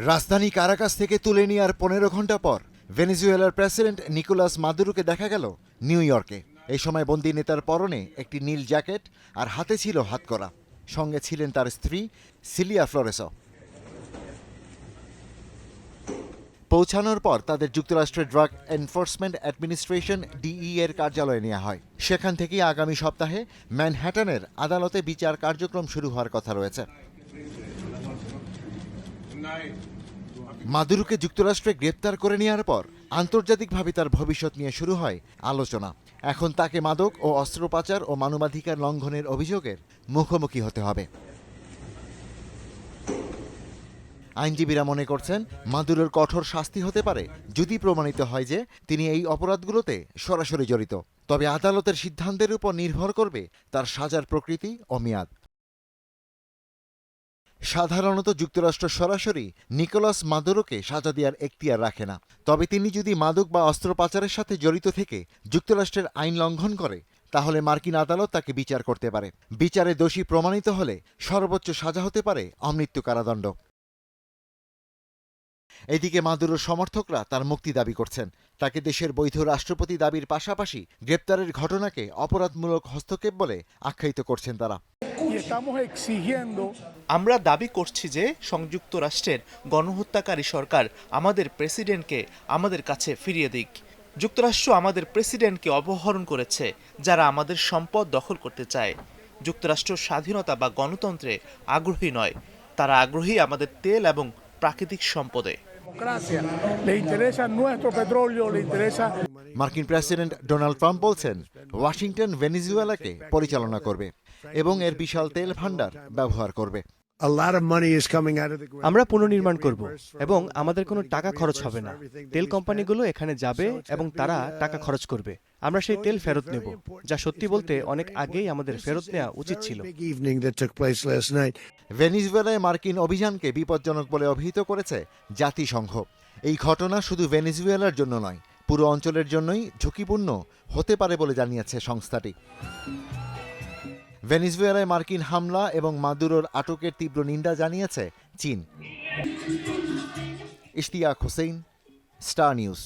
রাজধানী কারাকাস থেকে তুলে নেওয়ার 15 ঘন্টা পর ভেনেজুয়েলার প্রেসিডেন্ট নিকোলাস মাদুরোকে দেখা গেল নিউ ইয়র্কে। এই সময় বন্দী নেতার পরনে একটি নীল জ্যাকেট আর হাতে ছিল হাতকড়া। সঙ্গে ছিলেন তার স্ত্রী সিলিয়া ফ্লোরেসো। পৌঁছানোর পর তাদের যুক্তরাষ্ট্রের ড্রাগ এনফোর্সমেন্ট অ্যাডমিনিস্ট্রেশন ডিই এর কার্যালয়ে নেওয়া হয়। সেখান থেকেই আগামী সপ্তাহে ম্যানহ্যাটনের আদালতে বিচার কার্যক্রম শুরু হওয়ার কথা রয়েছে। মাদুরোকে যুক্তরাষ্ট্রে গ্রেপ্তার করে নেওয়ার পর আন্তর্জাতিকভাবে তার ভবিষ্যৎ নিয়ে শুরু হয় আলোচনা। এখন তাকে মাদক ও অস্ত্র পাচার ও মানবাধিকার লঙ্ঘনের অভিযোগের মুখোমুখি হতে হবে। আইনজীবীরা মনে করছেন মাদুরোর কঠোর শাস্তি হতে পারে যদি প্রমাণিত হয় যে তিনি এই অপরাধগুলোতে সরাসরি জড়িত। তবে আদালতের সিদ্ধান্তের উপর নির্ভর করবে তার সাজার প্রকৃতি ও মেয়াদ। সাধারণত যুক্তরাষ্ট্র সরাসরি নিকোলাস মাদুরোকে সাজা দেওয়ার এখতিয়ার রাখে না। তবে তিনি যদি মাদক বা অস্ত্র পাচারের সাথে জড়িত থেকে যুক্তরাষ্ট্রের আইন লঙ্ঘন করে তাহলে মার্কিন আদালত তাকে বিচার করতে পারে। বিচারে দোষী প্রমাণিত হলে সর্বোচ্চ সাজা হতে পারে অমৃত্যু কারাদণ্ড। এদিকে মাদুরোর সমর্থকরা তার মুক্তি দাবি করছেন। তাকে দেশের বৈধ রাষ্ট্রপতি দাবির পাশাপাশি গ্রেপ্তারের ঘটনাকে অপরাধমূলক হস্তক্ষেপ বলে আখ্যায়িত করছেন তারা। আমরা দাবি করছি যে সংযুক্ত রাষ্ট্রের গণহত্যাকারী সরকার আমাদের প্রেসিডেন্টকে আমাদের কাছে ফিরিয়ে দিক। যুক্তরাষ্ট্র আমাদের প্রেসিডেন্টকে অপহরণ করেছে যারা আমাদের সম্পদ দখল করতে চায়। যুক্তরাষ্ট্র স্বাধীনতা বা গণতন্ত্রে আগ্রহী নয়, তারা আগ্রহী আমাদের তেল এবং প্রাকৃতিক সম্পদে। মার্কিন প্রেসিডেন্ট ডোনাল্ড ট্রাম্প বলছেন ওয়াশিংটন ভেনেজুয়েলাকে পরিচালনা করবে এবং এর বিশাল তেল ভান্ডার ব্যবহার করবে। আমরা পুনর্নির্মাণ করব এবং আমাদের কোনো টাকা খরচ হবে না। তেল কোম্পানিগুলো এখানে যাবে এবং তারা টাকা খরচ করবে। আমরা সেই তেল ফেরত নেব, যা সত্যি বলতে অনেক আগেই আমাদের ফেরত নেওয়া উচিত ছিল। ভেনেজুয়েলায় মার্কিন অভিযানকে বিপজ্জনক বলে অভিহিত করেছে জাতিসংঘ। এই ঘটনা শুধু ভেনেজুয়েলার জন্য নয়, পুরো অঞ্চলের জন্যই ঝুঁকিপূর্ণ হতে পারে বলে জানিয়েছে সংস্থাটি। ভেনেজুয়েলায় মার্কিন হামলা এবং মাদুরোর আটকের তীব্র নিন্দা জানিয়েছে চীন। Ishtiaq Hossain, star news.